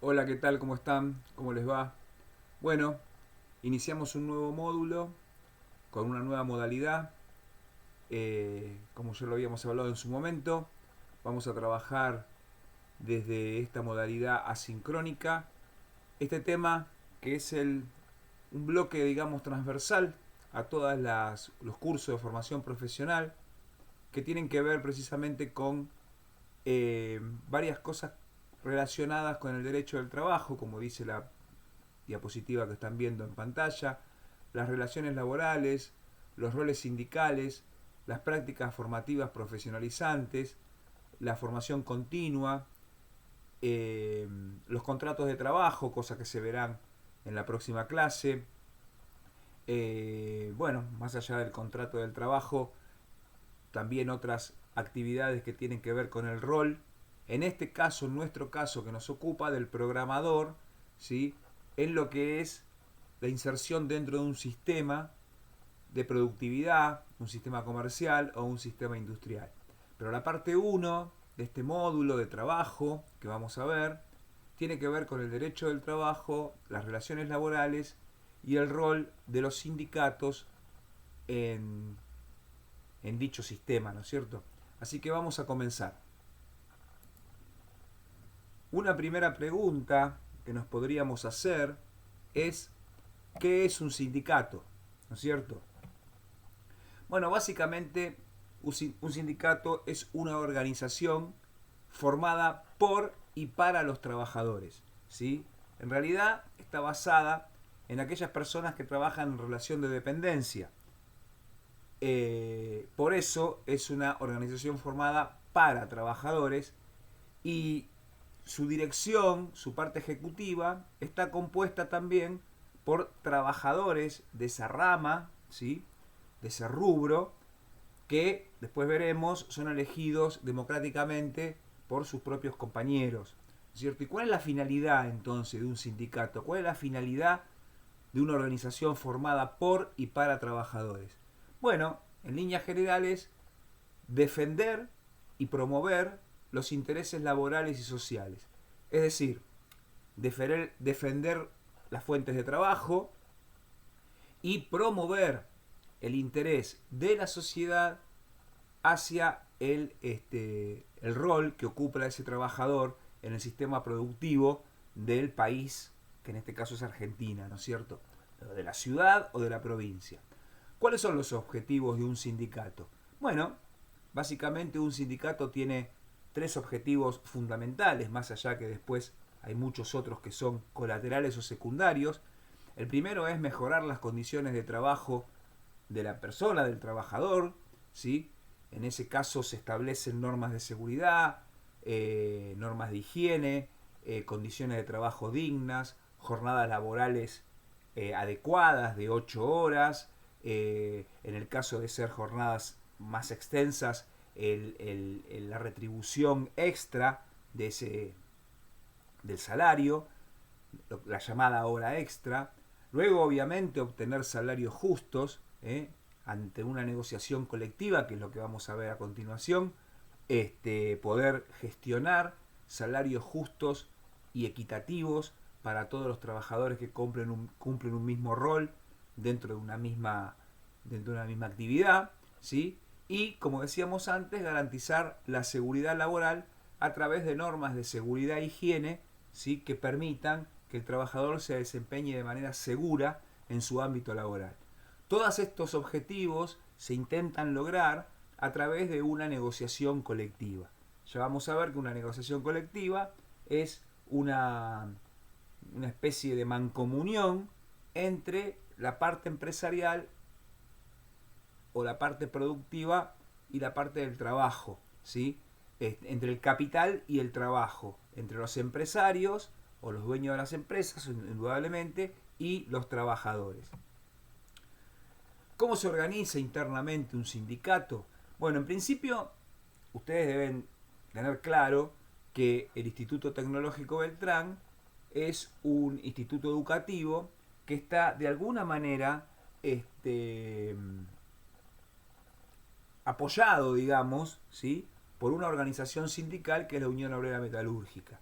Hola, ¿qué tal? ¿Cómo están? ¿Cómo les va? Bueno, iniciamos un nuevo módulo con una nueva modalidad. Como ya lo habíamos hablado en su momento, vamos a trabajar desde esta modalidad asincrónica. Este tema que es un bloque, digamos, transversal a todos los cursos de formación profesional que tienen que ver precisamente con eh, varias cosas relacionadas con el derecho del trabajo, como dice la diapositiva que están viendo en pantalla, las relaciones laborales, los roles sindicales, las prácticas formativas profesionalizantes, la formación continua, los contratos de trabajo, cosas que se verán en la próxima clase. Bueno, más allá del contrato del trabajo, también otras actividades que tienen que ver con el rol. En este caso, en nuestro caso, que nos ocupa del programador, ¿sí? En lo que es la inserción dentro de un sistema de productividad, un sistema comercial o un sistema industrial. Pero la parte uno de este módulo de trabajo que vamos a ver tiene que ver con el derecho del trabajo, las relaciones laborales y el rol de los sindicatos en, en dicho sistema, ¿no es cierto? Así que vamos a comenzar. Una primera pregunta que nos podríamos hacer es ¿qué es un sindicato? ¿No es cierto? Bueno, básicamente un sindicato es una organización formada por y para los trabajadores, ¿sí? En realidad está basada en aquellas personas que trabajan en relación de dependencia. Por eso es una organización formada para trabajadores y su dirección, su parte ejecutiva, está compuesta también por trabajadores de esa rama, ¿sí? De ese rubro, que después veremos son elegidos democráticamente por sus propios compañeros. ¿Cierto? ¿Y cuál es la finalidad entonces de un sindicato? ¿Cuál es la finalidad de una organización formada por y para trabajadores? Bueno, en líneas generales, defender y promover los intereses laborales y sociales. Es decir, defender las fuentes de trabajo y promover el interés de la sociedad hacia el rol que ocupa ese trabajador en el sistema productivo del país, que en este caso es Argentina, ¿no es cierto? De la ciudad o de la provincia. ¿Cuáles son los objetivos de un sindicato? Bueno, básicamente un sindicato tiene tres objetivos fundamentales, más allá que después hay muchos otros que son colaterales o secundarios. El primero es mejorar las condiciones de trabajo de la persona, del trabajador, ¿sí? En ese caso se establecen normas de seguridad, normas de higiene, condiciones de trabajo dignas, jornadas laborales adecuadas de 8 horas, en el caso de ser jornadas más extensas, la retribución extra de del salario, la llamada hora extra. Luego, obviamente, obtener salarios justos ante una negociación colectiva, que es lo que vamos a ver a continuación. Poder gestionar salarios justos y equitativos para todos los trabajadores que cumplen un mismo rol dentro de una misma actividad, ¿sí? Y, como decíamos antes, garantizar la seguridad laboral a través de normas de seguridad e higiene, ¿sí? Que permitan que el trabajador se desempeñe de manera segura en su ámbito laboral. Todos estos objetivos se intentan lograr a través de una negociación colectiva. Ya vamos a ver que una negociación colectiva es una especie de mancomunión entre la parte empresarial o la parte productiva y la parte del trabajo, ¿sí? Entre el capital y el trabajo, entre los empresarios o los dueños de las empresas, indudablemente, y los trabajadores. ¿Cómo se organiza internamente un sindicato? Bueno, en principio, ustedes deben tener claro que el Instituto Tecnológico Beltrán es un instituto educativo que está de alguna manera apoyado, digamos, ¿sí? Por una organización sindical que es la Unión Obrera Metalúrgica.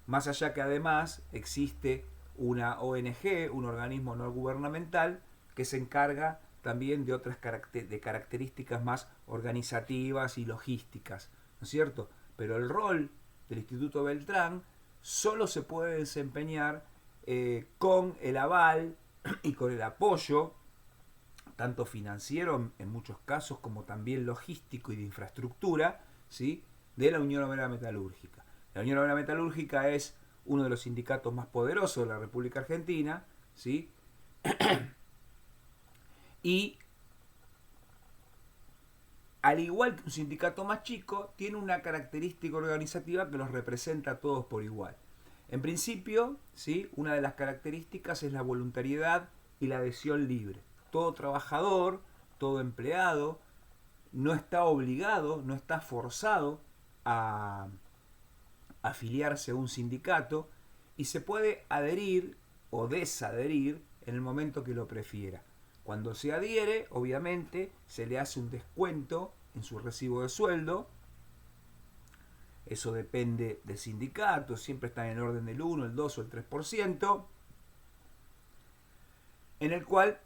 Más allá que además existe una ONG, un organismo no gubernamental, que se encarga también de otras características más organizativas y logísticas, ¿no es cierto? Pero el rol del Instituto Beltrán solo se puede desempeñar con el aval y con el apoyo, tanto financiero en muchos casos como también logístico y de infraestructura, ¿sí?, de la Unión Obrera Metalúrgica. La Unión Obrera Metalúrgica es uno de los sindicatos más poderosos de la República Argentina, ¿sí? Y al igual que un sindicato más chico, tiene una característica organizativa que los representa a todos por igual. En principio, ¿sí?, una de las características es la voluntariedad y la adhesión libre. Todo trabajador, todo empleado, no está obligado, no está forzado a afiliarse a un sindicato y se puede adherir o desadherir en el momento que lo prefiera. Cuando se adhiere, obviamente, se le hace un descuento en su recibo de sueldo. Eso depende del sindicato, siempre está en el orden del 1, el 2 o el 3%, en el cual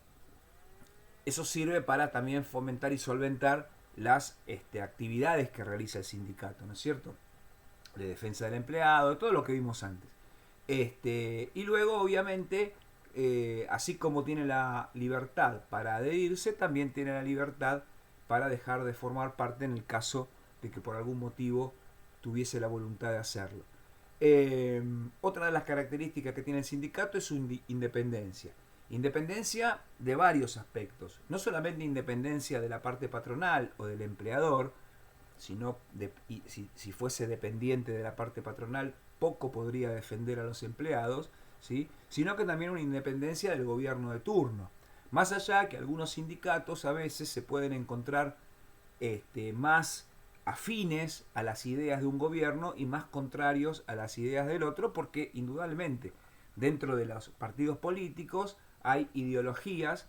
eso sirve para también fomentar y solventar las actividades que realiza el sindicato, ¿no es cierto?, de defensa del empleado, todo lo que vimos antes. Y luego, obviamente, así como tiene la libertad para adherirse, también tiene la libertad para dejar de formar parte en el caso de que por algún motivo tuviese la voluntad de hacerlo. Otra de las características que tiene el sindicato es su independencia. Independencia de varios aspectos. No solamente independencia de la parte patronal o del empleador, sino si fuese dependiente de la parte patronal, poco podría defender a los empleados, ¿sí?, sino que también una independencia del gobierno de turno. Más allá que algunos sindicatos a veces se pueden encontrar más afines a las ideas de un gobierno y más contrarios a las ideas del otro, porque indudablemente dentro de los partidos políticos hay ideologías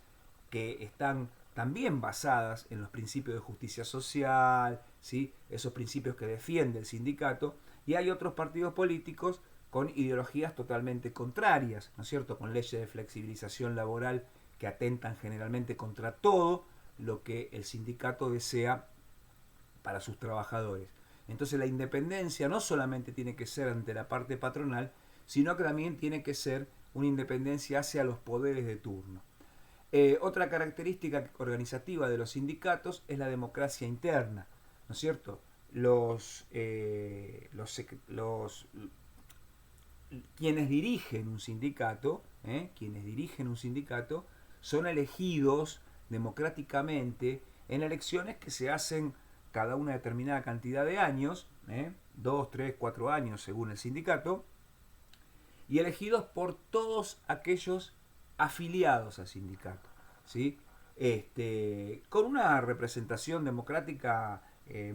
que están también basadas en los principios de justicia social, ¿sí?, esos principios que defiende el sindicato, y hay otros partidos políticos con ideologías totalmente contrarias, ¿no es cierto?, con leyes de flexibilización laboral que atentan generalmente contra todo lo que el sindicato desea para sus trabajadores. Entonces la independencia no solamente tiene que ser ante la parte patronal, sino que también tiene que ser una independencia hacia los poderes de turno. Otra característica organizativa de los sindicatos es la democracia interna, ¿no es cierto? Quienes dirigen un sindicato, son elegidos democráticamente en elecciones que se hacen cada una determinada cantidad de años, 2, 3, 4 años según el sindicato, y elegidos por todos aquellos afiliados al sindicato, ¿sí? Con una representación democrática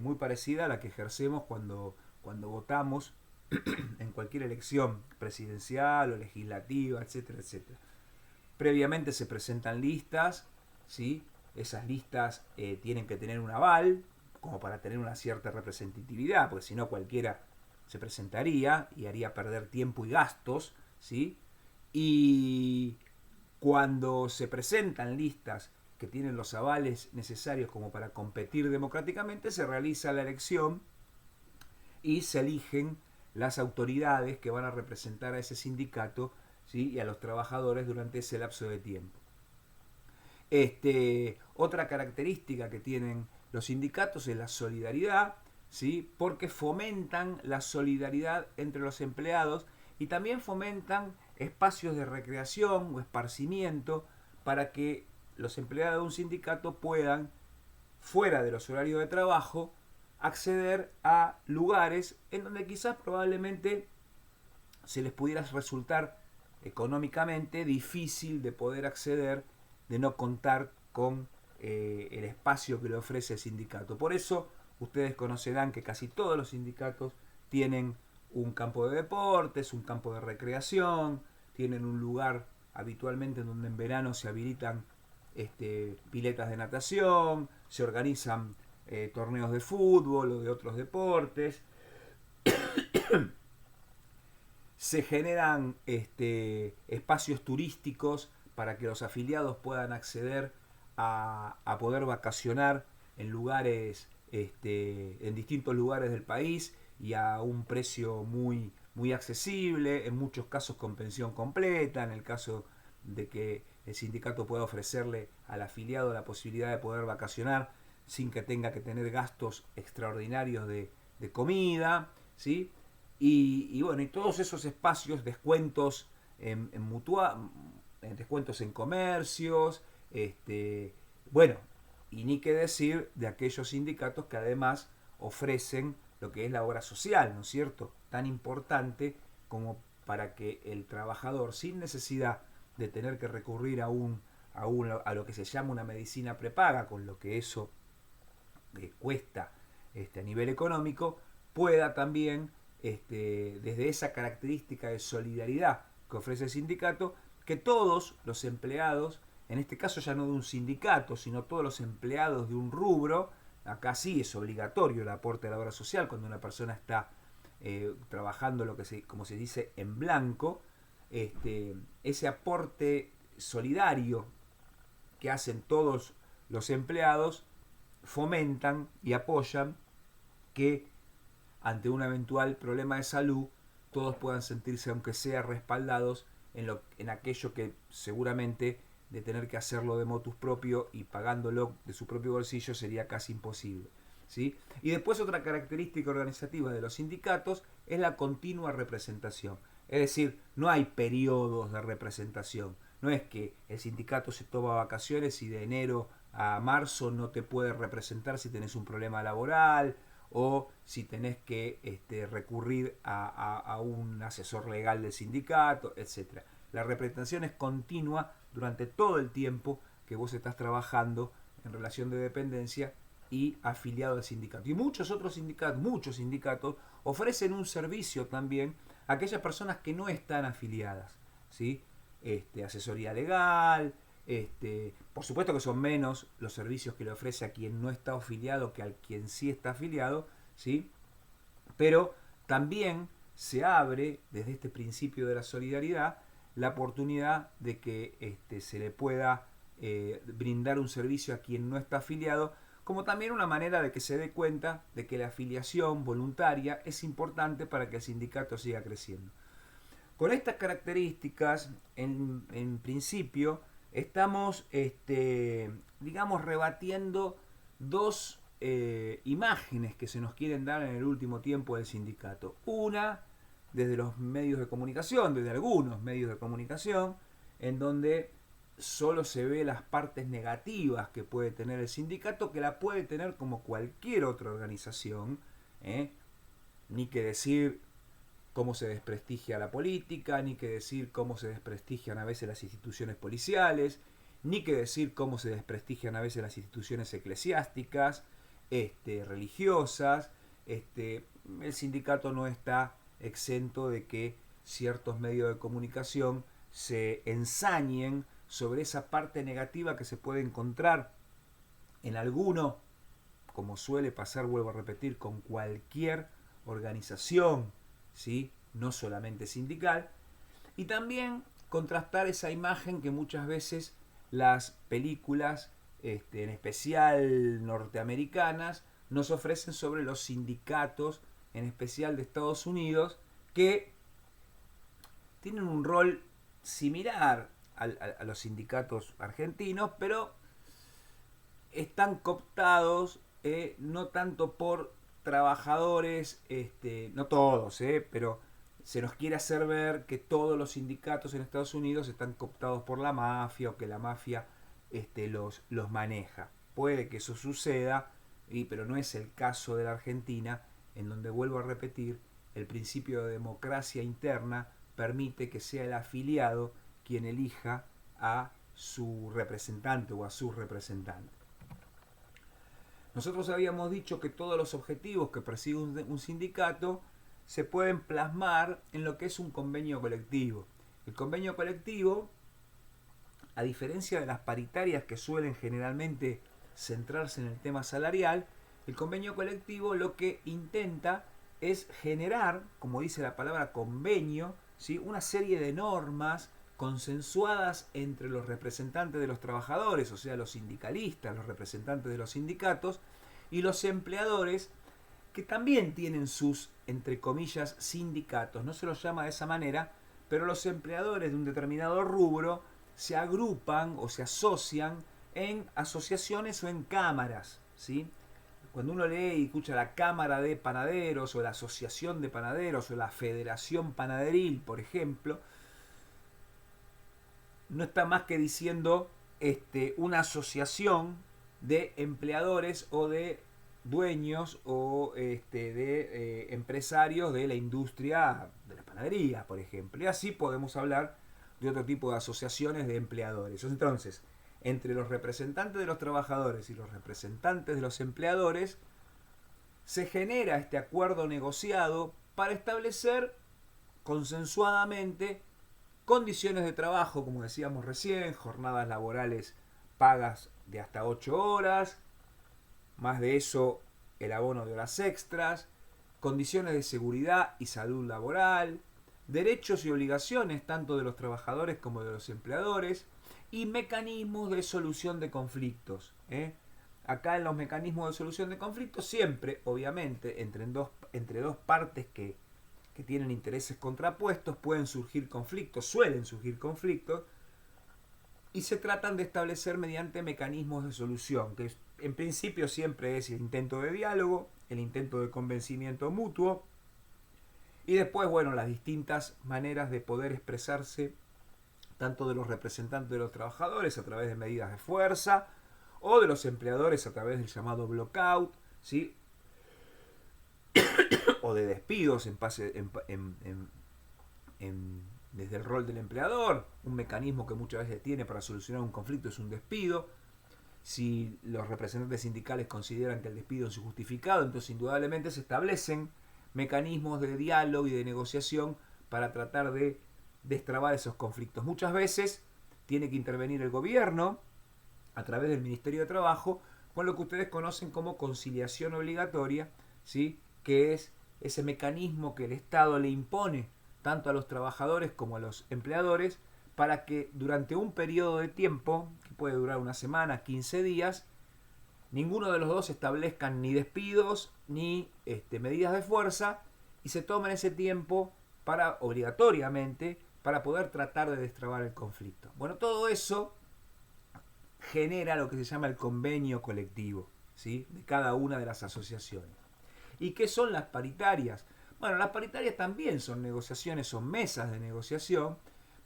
muy parecida a la que ejercemos cuando votamos en cualquier elección presidencial o legislativa, etcétera, etcétera. Previamente se presentan listas, ¿sí? Esas listas tienen que tener un aval, como para tener una cierta representatividad, porque si no cualquiera se presentaría y haría perder tiempo y gastos, ¿sí? Y cuando se presentan listas que tienen los avales necesarios como para competir democráticamente, se realiza la elección y se eligen las autoridades que van a representar a ese sindicato, ¿sí?, y a los trabajadores durante ese lapso de tiempo. Otra característica que tienen los sindicatos es la solidaridad, ¿sí?, porque fomentan la solidaridad entre los empleados y también fomentan espacios de recreación o esparcimiento para que los empleados de un sindicato puedan, fuera de los horarios de trabajo, acceder a lugares en donde quizás probablemente se les pudiera resultar económicamente difícil de poder acceder, de no contar con el espacio que le ofrece el sindicato. Por eso ustedes conocerán que casi todos los sindicatos tienen un campo de deportes, un campo de recreación, tienen un lugar habitualmente en donde en verano se habilitan piletas de natación, se organizan torneos de fútbol o de otros deportes. se generan espacios turísticos para que los afiliados puedan acceder a poder vacacionar en lugares, en distintos lugares del país y a un precio muy accesible, en muchos casos con pensión completa, en el caso de que el sindicato pueda ofrecerle al afiliado la posibilidad de poder vacacionar sin que tenga que tener gastos extraordinarios de comida, ¿sí? Y bueno, y todos esos espacios, descuentos descuentos en comercios, bueno, y ni qué decir de aquellos sindicatos que además ofrecen lo que es la obra social, ¿no es cierto? Tan importante como para que el trabajador, sin necesidad de tener que recurrir a lo que se llama una medicina prepaga, con lo que eso cuesta a nivel económico, pueda también, desde esa característica de solidaridad que ofrece el sindicato, que todos los empleados, en este caso ya no de un sindicato, sino todos los empleados de un rubro, acá sí es obligatorio el aporte a la obra social cuando una persona está trabajando como se dice, en blanco, ese aporte solidario que hacen todos los empleados fomentan y apoyan que ante un eventual problema de salud todos puedan sentirse, aunque sea, respaldados en aquello que seguramente de tener que hacerlo de motus propio y pagándolo de su propio bolsillo sería casi imposible, ¿sí? Y después otra característica organizativa de los sindicatos es la continua representación. Es decir, no hay periodos de representación. No es que el sindicato se toma vacaciones y de enero a marzo no te puede representar si tenés un problema laboral o si tenés que recurrir a un asesor legal del sindicato, etc. La representación es continua durante todo el tiempo que vos estás trabajando en relación de dependencia y afiliado al sindicato. Y muchos sindicatos ofrecen un servicio también a aquellas personas que no están afiliadas, ¿sí? Asesoría legal, por supuesto que son menos los servicios que le ofrece a quien no está afiliado que al quien sí está afiliado, ¿sí? Pero también se abre desde este principio de la solidaridad la oportunidad de que se le pueda brindar un servicio a quien no está afiliado, como también una manera de que se dé cuenta de que la afiliación voluntaria es importante para que el sindicato siga creciendo. Con estas características, en principio, estamos, digamos, rebatiendo dos imágenes que se nos quieren dar en el último tiempo del sindicato. Una, desde los medios de comunicación, desde algunos medios de comunicación, en donde solo se ve las partes negativas que puede tener el sindicato, que la puede tener como cualquier otra organización, ni que decir cómo se desprestigia la política, ni que decir cómo se desprestigian a veces las instituciones policiales, ni que decir cómo se desprestigian a veces las instituciones eclesiásticas, religiosas. El sindicato no está exento de que ciertos medios de comunicación se ensañen sobre esa parte negativa que se puede encontrar en alguno, como suele pasar, vuelvo a repetir, con cualquier organización, ¿sí? No solamente sindical, y también contrastar esa imagen que muchas veces las películas, en especial norteamericanas, nos ofrecen sobre los sindicatos, en especial de Estados Unidos, que tienen un rol similar a los sindicatos argentinos, pero están cooptados no tanto por trabajadores, no todos, pero se nos quiere hacer ver que todos los sindicatos en Estados Unidos están cooptados por la mafia o que la mafia los maneja. Puede que eso suceda, pero no es el caso de la Argentina, en donde, vuelvo a repetir, el principio de democracia interna permite que sea el afiliado quien elija a su representante o a sus representantes. Nosotros habíamos dicho que todos los objetivos que persigue un sindicato se pueden plasmar en lo que es un convenio colectivo. El convenio colectivo, a diferencia de las paritarias que suelen generalmente centrarse en el tema salarial, el convenio colectivo lo que intenta es generar, como dice la palabra convenio, ¿sí? Una serie de normas consensuadas entre los representantes de los trabajadores, o sea, los sindicalistas, los representantes de los sindicatos, y los empleadores, que también tienen sus, entre comillas, sindicatos. No se los llama de esa manera, pero los empleadores de un determinado rubro se agrupan o se asocian en asociaciones o en cámaras, ¿sí? Cuando uno lee y escucha la Cámara de Panaderos o la Asociación de Panaderos o la Federación Panaderil, por ejemplo, no está más que diciendo una asociación de empleadores o de dueños o de empresarios de la industria de la panadería, por ejemplo. Y así podemos hablar de otro tipo de asociaciones de empleadores. Entonces, entre los representantes de los trabajadores y los representantes de los empleadores, se genera este acuerdo negociado para establecer consensuadamente condiciones de trabajo, como decíamos recién, jornadas laborales pagas de hasta 8 horas, más de eso el abono de horas extras, condiciones de seguridad y salud laboral, derechos y obligaciones tanto de los trabajadores como de los empleadores y mecanismos de solución de conflictos. Acá en los mecanismos de solución de conflictos siempre, obviamente, entre dos partes que tienen intereses contrapuestos, pueden surgir conflictos, suelen surgir conflictos, y se tratan de establecer mediante mecanismos de solución, que en principio siempre es el intento de diálogo, el intento de convencimiento mutuo, y después, bueno, las distintas maneras de poder expresarse, tanto de los representantes de los trabajadores a través de medidas de fuerza, o de los empleadores a través del llamado blockout, ¿sí? O de despidos desde el rol del empleador. Un mecanismo que muchas veces tiene para solucionar un conflicto es un despido. Si los representantes sindicales consideran que el despido es injustificado, entonces indudablemente se establecen mecanismos de diálogo y de negociación para tratar de destrabar esos conflictos. Muchas veces tiene que intervenir el gobierno a través del Ministerio de Trabajo con lo que ustedes conocen como conciliación obligatoria, ¿sí? Que es ese mecanismo que el Estado le impone tanto a los trabajadores como a los empleadores para que durante un periodo de tiempo, que puede durar una semana, 15 días, ninguno de los dos establezcan ni despidos ni medidas de fuerza y se tomen ese tiempo para obligatoriamente para poder tratar de destrabar el conflicto. Bueno, todo eso genera lo que se llama el convenio colectivo, ¿sí? De cada una de las asociaciones. ¿Y qué son las paritarias? Bueno, las paritarias también son negociaciones, son mesas de negociación,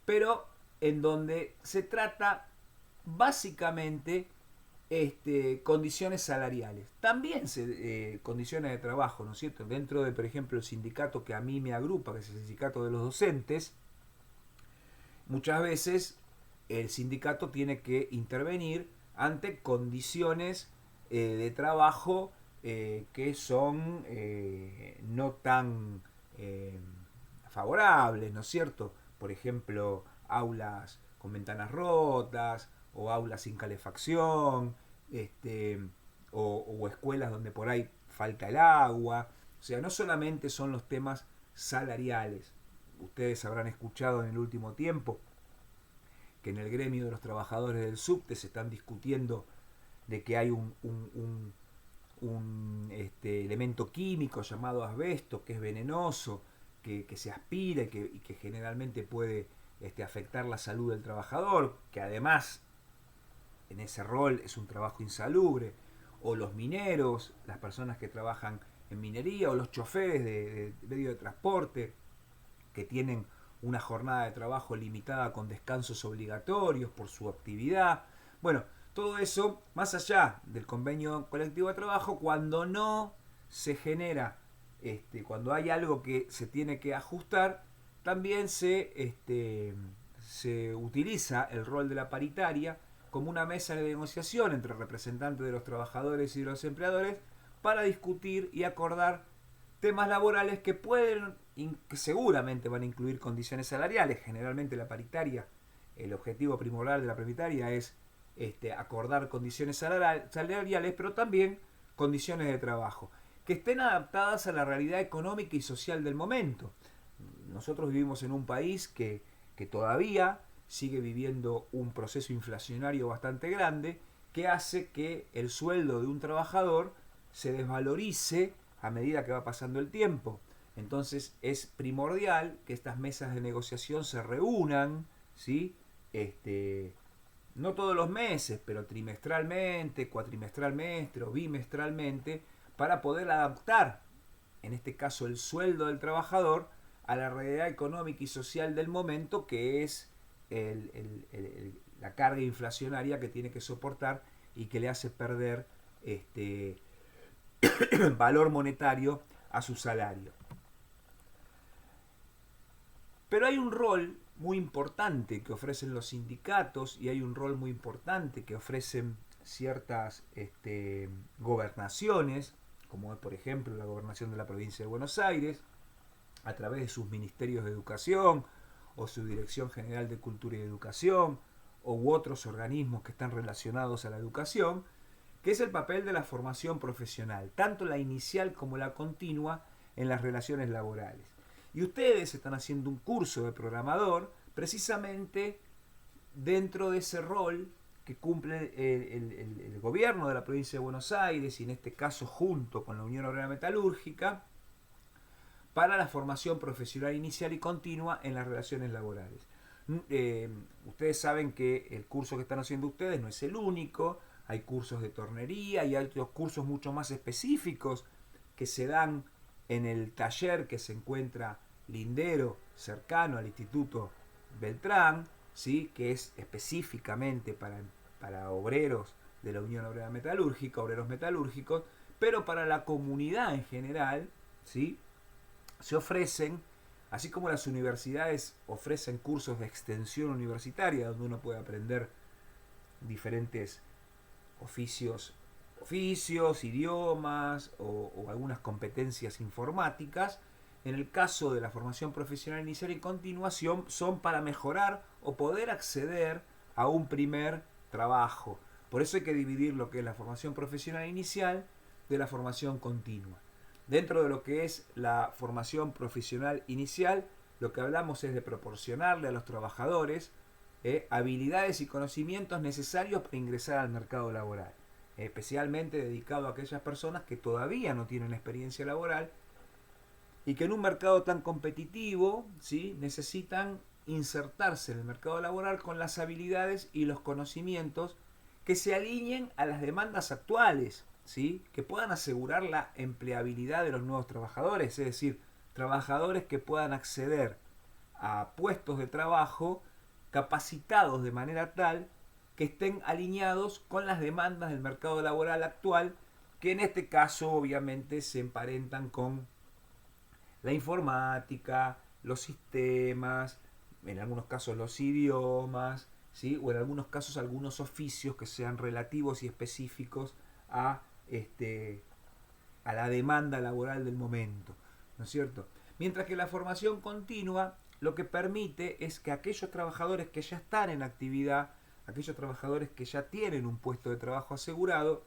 pero en donde se trata básicamente condiciones salariales. También condiciones de trabajo, ¿no es cierto? Dentro de, por ejemplo, el sindicato que a mí me agrupa, que es el sindicato de los docentes, muchas veces el sindicato tiene que intervenir ante condiciones de trabajo que son no tan favorables, ¿no es cierto? Por ejemplo, aulas con ventanas rotas o aulas sin calefacción, o escuelas donde por ahí falta el agua. O sea, no solamente son los temas salariales. Ustedes habrán escuchado en el último tiempo que en el gremio de los trabajadores del subte se están discutiendo de que hay un elemento químico llamado asbesto que es venenoso, que se aspira y que generalmente puede afectar la salud del trabajador, que además en ese rol es un trabajo insalubre, o los mineros, las personas que trabajan en minería, o los choferes de medio de transporte, que tienen una jornada de trabajo limitada con descansos obligatorios por su actividad. Bueno, todo eso, más allá del convenio colectivo de trabajo, cuando no se genera, cuando hay algo que se tiene que ajustar, también se utiliza el rol de la paritaria como una mesa de negociación entre representantes de los trabajadores y de los empleadores para discutir y acordar temas laborales que que seguramente van a incluir condiciones salariales. Generalmente la paritaria, el objetivo primordial de la paritaria es acordar condiciones salariales, pero también condiciones de trabajo que estén adaptadas a la realidad económica y social del momento. nosotros vivimos en un país que todavía sigue viviendo un proceso inflacionario bastante grande que hace que el sueldo de un trabajador se desvalorice a medida que va pasando el tiempo. Entonces es primordial que estas mesas de negociación se reúnan, ¿sí? No todos los meses, pero trimestralmente, cuatrimestralmente o bimestralmente, para poder adaptar, en este caso el sueldo del trabajador, a la realidad económica y social del momento, que es la carga inflacionaria que tiene que soportar y que le hace perder valor monetario a su salario. Pero hay un rol muy importante que ofrecen los sindicatos y hay un rol muy importante que ofrecen ciertas gobernaciones, como por ejemplo la gobernación de la provincia de Buenos Aires, a través de sus ministerios de educación o su Dirección General de Cultura y Educación u otros organismos que están relacionados a la educación, que es el papel de la formación profesional, tanto la inicial como la continua en las relaciones laborales. Y ustedes están haciendo un curso de programador precisamente dentro de ese rol que cumple el gobierno de la provincia de Buenos Aires y en este caso junto con la Unión Obrera Metalúrgica para la formación profesional inicial y continua en las relaciones laborales. Ustedes saben que el curso que están haciendo ustedes no es el único, hay cursos de tornería y hay otros cursos mucho más específicos que se dan en el taller que se encuentra lindero, cercano al Instituto Beltrán, ¿sí? Que es específicamente para obreros de la Unión Obrera Metalúrgica, obreros metalúrgicos, pero para la comunidad en general, ¿sí? Se ofrecen, así como las universidades ofrecen cursos de extensión universitaria donde uno puede aprender diferentes oficios, idiomas o algunas competencias informáticas. En el caso de la formación profesional inicial y continuación son para mejorar o poder acceder a un primer trabajo. Por eso hay que dividir lo que es la formación profesional inicial de la formación continua. Dentro de lo que es la formación profesional inicial, lo que hablamos es de proporcionarle a los trabajadores habilidades y conocimientos necesarios para ingresar al mercado laboral, especialmente dedicado a aquellas personas que todavía no tienen experiencia laboral y que en un mercado tan competitivo, ¿sí? Necesitan insertarse en el mercado laboral con las habilidades y los conocimientos que se alineen a las demandas actuales, ¿sí? Que puedan asegurar la empleabilidad de los nuevos trabajadores, es decir, trabajadores que puedan acceder a puestos de trabajo capacitados de manera tal que estén alineados con las demandas del mercado laboral actual, que en este caso obviamente se emparentan con la informática, los sistemas, en algunos casos los idiomas, ¿sí? O en algunos casos algunos oficios que sean relativos y específicos a la demanda laboral del momento, ¿no es cierto? Mientras que la formación continua lo que permite es que aquellos trabajadores que ya están en actividad, aquellos trabajadores que ya tienen un puesto de trabajo asegurado,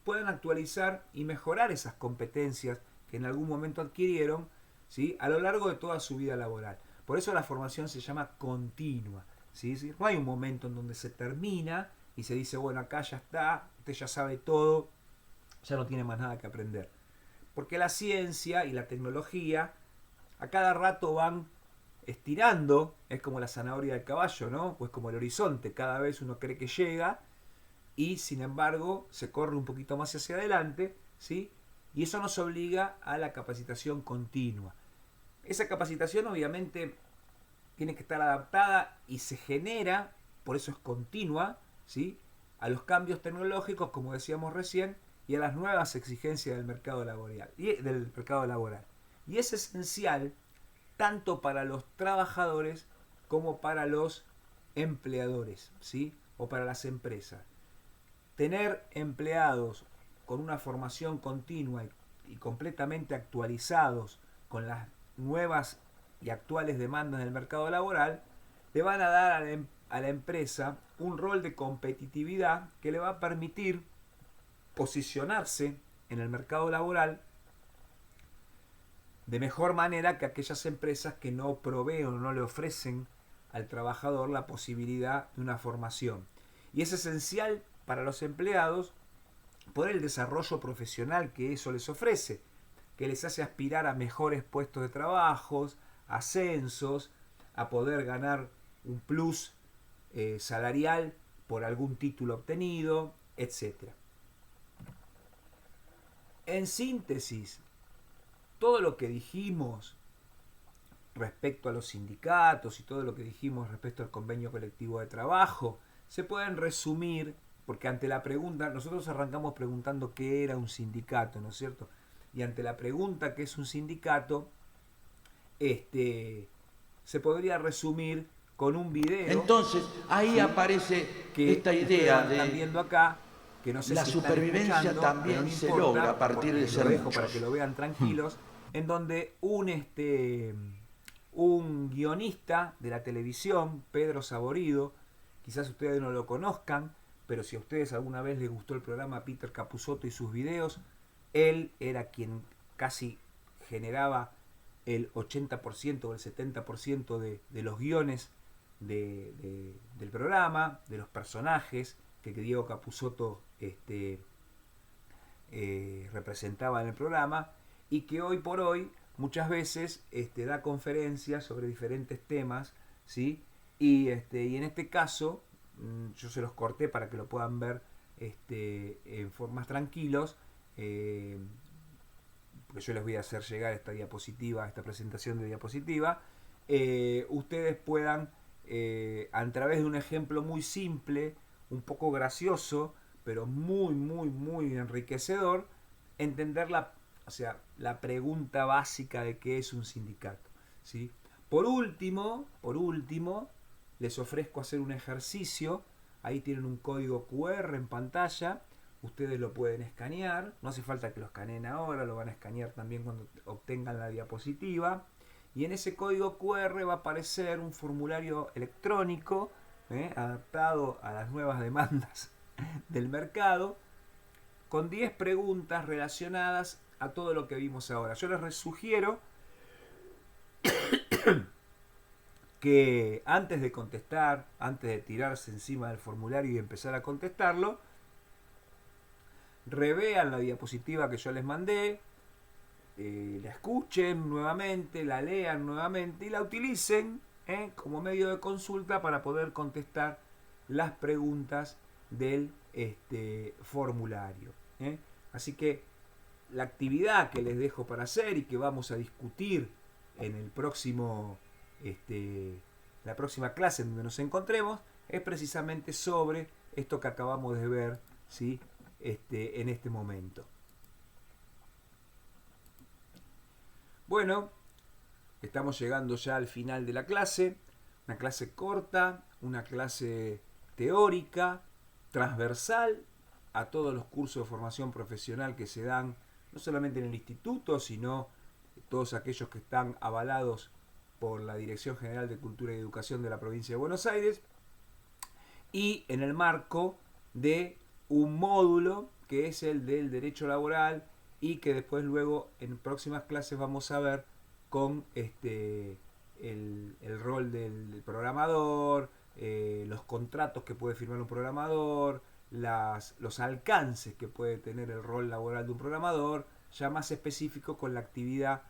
puedan actualizar y mejorar esas competencias que en algún momento adquirieron, ¿sí? A lo largo de toda su vida laboral. Por eso la formación se llama continua, ¿sí? No hay un momento en donde se termina y se dice, bueno, acá ya está, usted ya sabe todo, ya no tiene más nada que aprender. Porque la ciencia y la tecnología a cada rato van estirando, es como la zanahoria del caballo, ¿no? Pues como el horizonte, cada vez uno cree que llega y sin embargo se corre un poquito más hacia adelante, ¿sí? Y eso nos obliga a la capacitación continua. Esa capacitación obviamente tiene que estar adaptada y se genera, por eso es continua, ¿sí? A los cambios tecnológicos, como decíamos recién, y a las nuevas exigencias del mercado laboral. Y es esencial tanto para los trabajadores como para los empleadores, ¿sí? O para las empresas. Tener empleados con una formación continua y completamente actualizados con las nuevas y actuales demandas del mercado laboral le van a dar a la empresa un rol de competitividad que le va a permitir posicionarse en el mercado laboral de mejor manera que aquellas empresas que no proveen o no le ofrecen al trabajador la posibilidad de una formación. Y es esencial para los empleados por el desarrollo profesional que eso les ofrece, que les hace aspirar a mejores puestos de trabajo, ascensos, a poder ganar un plus salarial por algún título obtenido, etc. En síntesis, todo lo que dijimos respecto a los sindicatos y todo lo que dijimos respecto al convenio colectivo de trabajo se pueden resumir, porque ante la pregunta, nosotros arrancamos preguntando qué era un sindicato, ¿no es cierto? Y ante la pregunta qué es un sindicato, se podría resumir con un video. Entonces, ahí ¿sí? aparece Que esta idea están viendo acá, que no sé la si supervivencia están también pero no se importa, logra a partir de ser lo dejo muchos. para que lo vean tranquilos, en donde un guionista de la televisión, Pedro Saborido, quizás ustedes no lo conozcan, pero si a ustedes alguna vez les gustó el programa Peter Capusotto y sus videos, él era quien casi generaba el 80% o el 70% de los guiones del programa, de los personajes que Diego Capusotto representaba en el programa, y que hoy por hoy muchas veces da conferencias sobre diferentes temas, ¿sí? Y en este caso, yo se los corté para que lo puedan ver en formas tranquilos, porque yo les voy a hacer llegar esta diapositiva, esta presentación de diapositiva, ustedes puedan, a través de un ejemplo muy simple, un poco gracioso, pero muy enriquecedor, entender la pregunta básica de qué es un sindicato, ¿sí? Por último, les ofrezco hacer un ejercicio. Ahí tienen un código QR en pantalla. Ustedes lo pueden escanear. No hace falta que lo escaneen ahora, lo van a escanear también cuando obtengan la diapositiva. Y en ese código QR va a aparecer un formulario electrónico adaptado a las nuevas demandas del mercado, con 10 preguntas relacionadas a todo lo que vimos ahora. Yo les sugiero que antes de contestar, antes de tirarse encima del formulario y empezar a contestarlo, revean la diapositiva que yo les mandé, la escuchen nuevamente, la lean nuevamente y la utilicen como medio de consulta para poder contestar las preguntas del formulario. Así que la actividad que les dejo para hacer y que vamos a discutir en el próximo, la próxima clase en donde nos encontremos, es precisamente sobre esto que acabamos de ver, ¿sí? En este momento. Bueno, estamos llegando ya al final de la clase. Una clase corta, una clase teórica, transversal a todos los cursos de formación profesional que se dan, no solamente en el instituto, sino todos aquellos que están avalados por la Dirección General de Cultura y Educación de la provincia de Buenos Aires, y en el marco de un módulo que es el del derecho laboral, y que después luego en próximas clases vamos a ver con el rol del programador, los contratos que puede firmar un programador, los alcances que puede tener el rol laboral de un programador, ya más específico con la actividad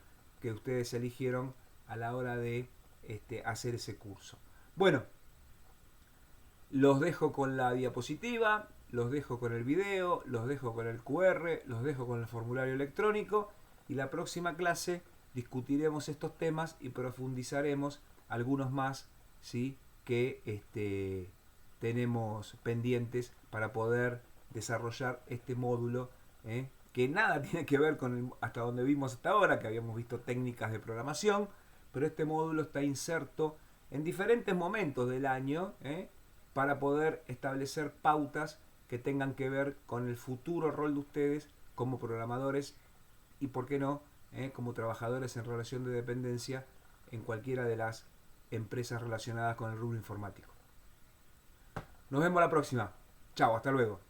que ustedes eligieron a la hora de hacer ese curso. Bueno, los dejo con la diapositiva, los dejo con el video, los dejo con el QR, los dejo con el formulario electrónico, y la próxima clase discutiremos estos temas y profundizaremos algunos más, ¿sí? Que tenemos pendientes para poder desarrollar este módulo, que nada tiene que ver con hasta donde vimos hasta ahora, que habíamos visto técnicas de programación, pero este módulo está inserto en diferentes momentos del año, para poder establecer pautas que tengan que ver con el futuro rol de ustedes como programadores y, por qué no, como trabajadores en relación de dependencia en cualquiera de las empresas relacionadas con el rubro informático. Nos vemos la próxima. Chao, hasta luego.